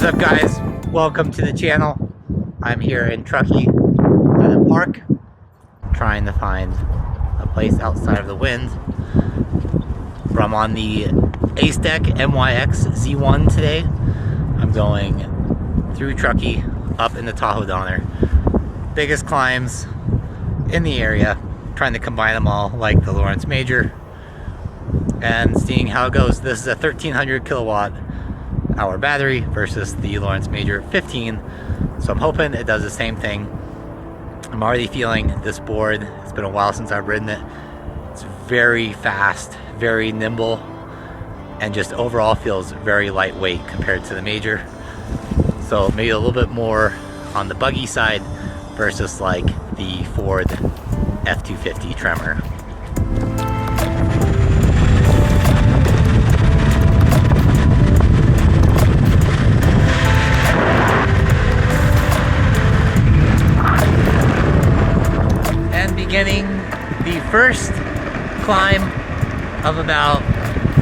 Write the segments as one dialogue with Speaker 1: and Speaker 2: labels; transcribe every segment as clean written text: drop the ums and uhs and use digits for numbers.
Speaker 1: What's up, guys? Welcome to the channel. I'm here in Truckee at a park trying to find a place outside of the wind. I'm on the ACEDECK NYX Z1 today. I'm going through Truckee up into Tahoe Donner. Biggest climbs in the area, trying to combine them all like the Lawrence Major and seeing how it goes. This is a 1300 kilowatt hour battery versus the Lawrence Major 15, so I'm hoping it does the same thing. I'm already feeling this board. It's been a while since I've ridden it. It's very fast, very nimble, and just overall feels very lightweight compared to the Major. So maybe a little bit more on the buggy side versus like the Ford F-250 Tremor. Beginning the first climb of about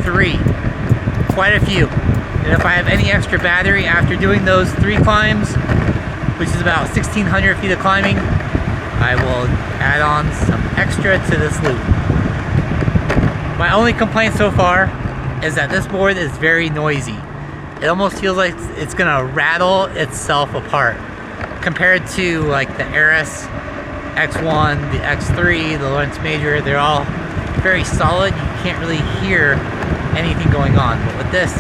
Speaker 1: 3, quite a few, and if I have any extra battery after doing those 3 climbs, which is about 1,600 feet of climbing, I will add on some extra to this loop. My only complaint so far is that this board is very noisy. It almost feels like it's gonna rattle itself apart compared to like the Aris X1, the X3, the Lawrence Major. They're all very solid. You can't really hear anything going on. But with this,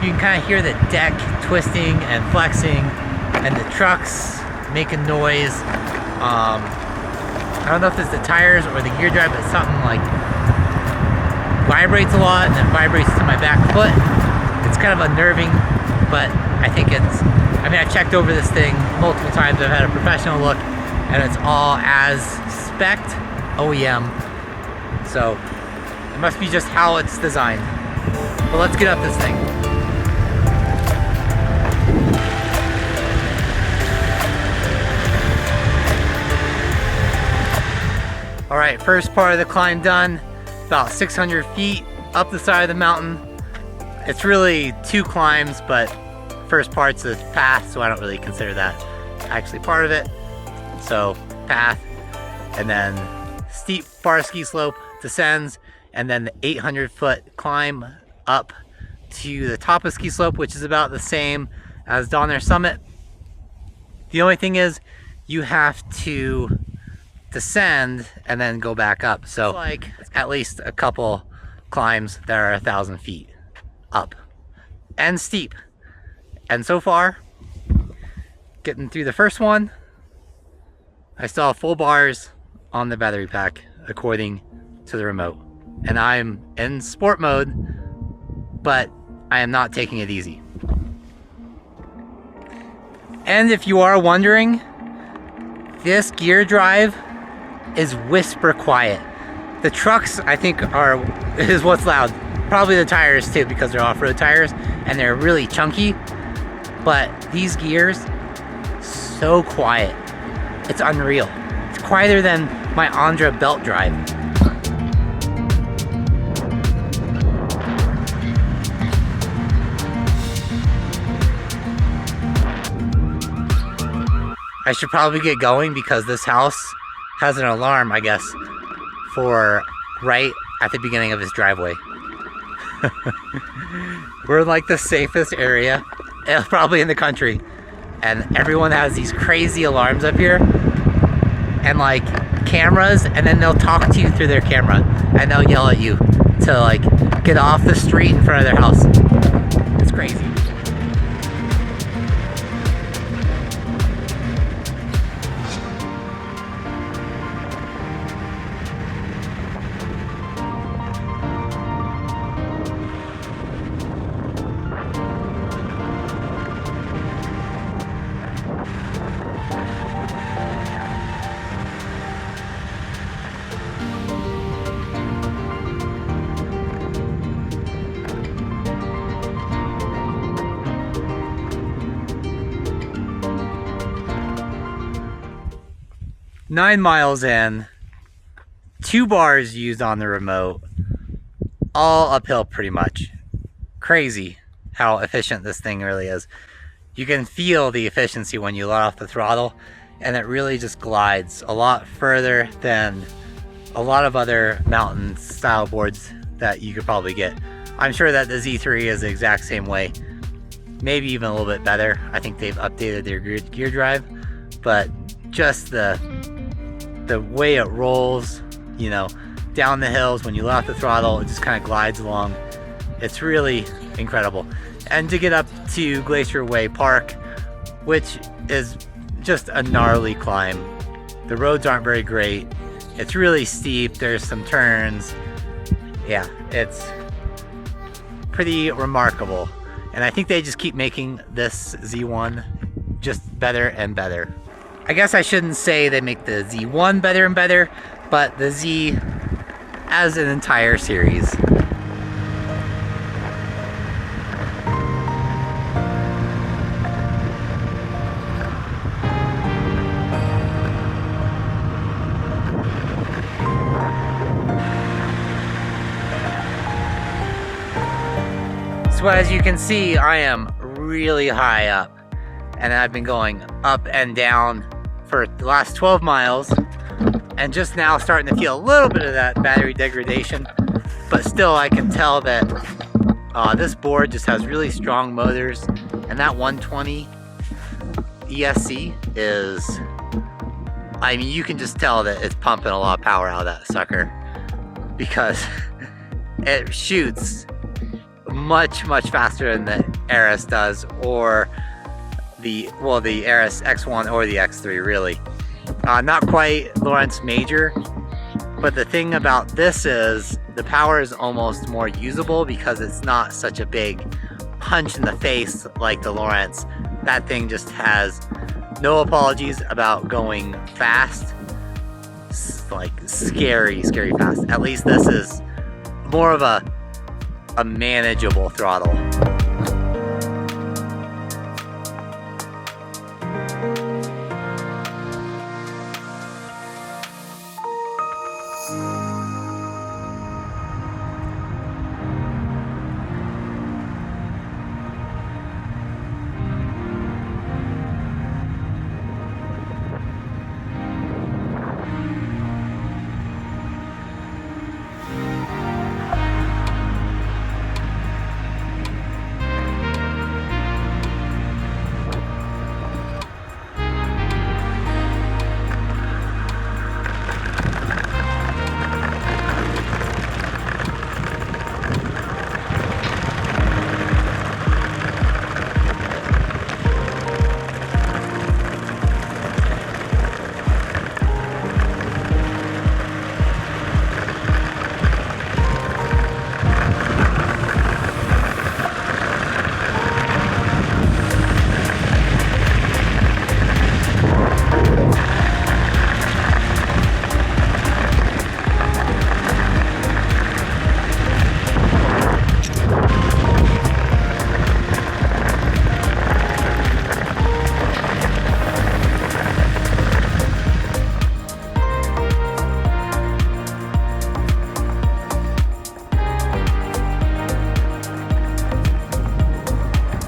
Speaker 1: you can kind of hear the deck twisting and flexing and the trucks making noise. I don't know if it's the tires or the gear drive, but something like vibrates a lot and then vibrates to my back foot. It's kind of unnerving, but I think I've checked over this thing multiple times. I've had a professional look, and it's all as spec'd OEM, so it must be just how it's designed. But let's get up this thing. Alright, first part of the climb done, about 600 feet up the side of the mountain. It's really 2 climbs, but first part's a path, so I don't really consider that actually part of it. So path, and then steep bar ski slope descends, and then the 800-foot climb up to the top of ski slope, which is about the same as Donner Summit. The only thing is you have to descend and then go back up. So like at least a couple climbs that are 1,000 feet up and steep. And so far, getting through the first one, I still have full bars on the battery pack according to the remote, and I'm in sport mode, but I am not taking it easy. And if you are wondering, this gear drive is whisper quiet. The trucks, I think, is what's loud. Probably the tires too, because they're off-road tires and they're really chunky, but these gears, so quiet. It's unreal. It's quieter than my Andra belt drive. I should probably get going because this house has an alarm, I guess, for right at the beginning of his driveway. We're in like the safest area, probably in the country. And everyone has these crazy alarms up here and like cameras, and then they'll talk to you through their camera and they'll yell at you to like get off the street in front of their house. It's crazy. Nine miles in, 2 bars used on the remote, all uphill pretty much. Crazy how efficient this thing really is. You can feel the efficiency when you let off the throttle, and it really just glides a lot further than a lot of other mountain style boards that you could probably get. I'm sure that the Z3 is the exact same way, maybe even a little bit better. I think they've updated their gear drive, but just the way it rolls, you know, down the hills, when you let off the throttle, it just kind of glides along. It's really incredible. And to get up to Glacier Way Park, which is just a gnarly climb. The roads aren't very great. It's really steep, there's some turns. Yeah, it's pretty remarkable. And I think they just keep making this Z1 just better and better. I guess I shouldn't say they make the Z1 better and better, but the Z as an entire series. So as you can see, I am really high up, and I've been going up and down for the last 12 miles, and just now starting to feel a little bit of that battery degradation, but still I can tell that this board just has really strong motors, and that 120 ESC is, I mean, you can just tell that it's pumping a lot of power out of that sucker, because it shoots much faster than the Aris does, or the Aris X1 or the X3 really. Not quite Lawrence Major, but the thing about this is the power is almost more usable because it's not such a big punch in the face like the Lawrence. That thing just has no apologies about going fast, like scary fast. At least this is more of a manageable throttle.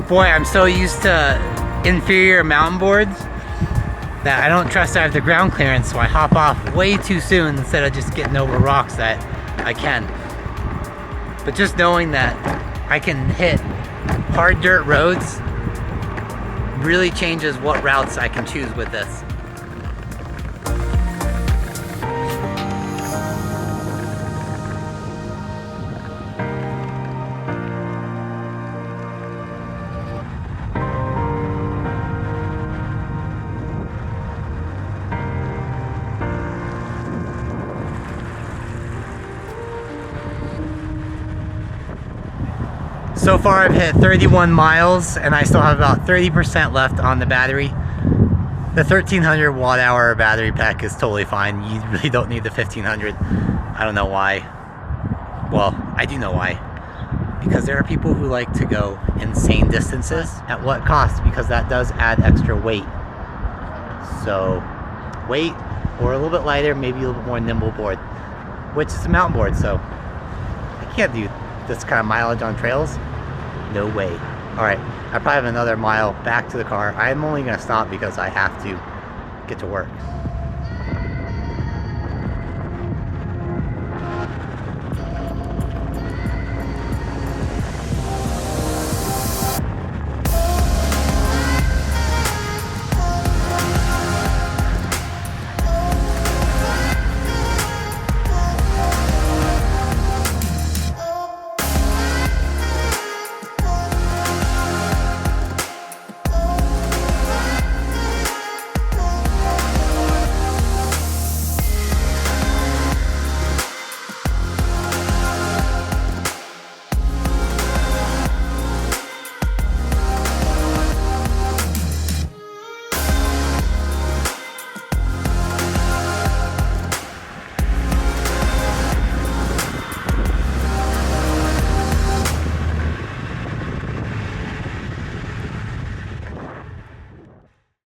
Speaker 1: Boy, I'm so used to inferior mountain boards that I don't trust I have the ground clearance, so I hop off way too soon instead of just getting over rocks that I can. But just knowing that I can hit hard dirt roads really changes what routes I can choose with this. So far I've hit 31 miles and I still have about 30% left on the battery. The 1300 watt hour battery pack is totally fine. You really don't need the 1500. I don't know why. Well, I do know why. Because there are people who like to go insane distances. At what cost? Because that does add extra weight. So weight, or a little bit lighter, maybe a little bit more nimble board. Which is a mountain board, so I can't do this kind of mileage on trails. No way. All right, I probably have another mile back to the car. I'm only gonna stop because I have to get to work.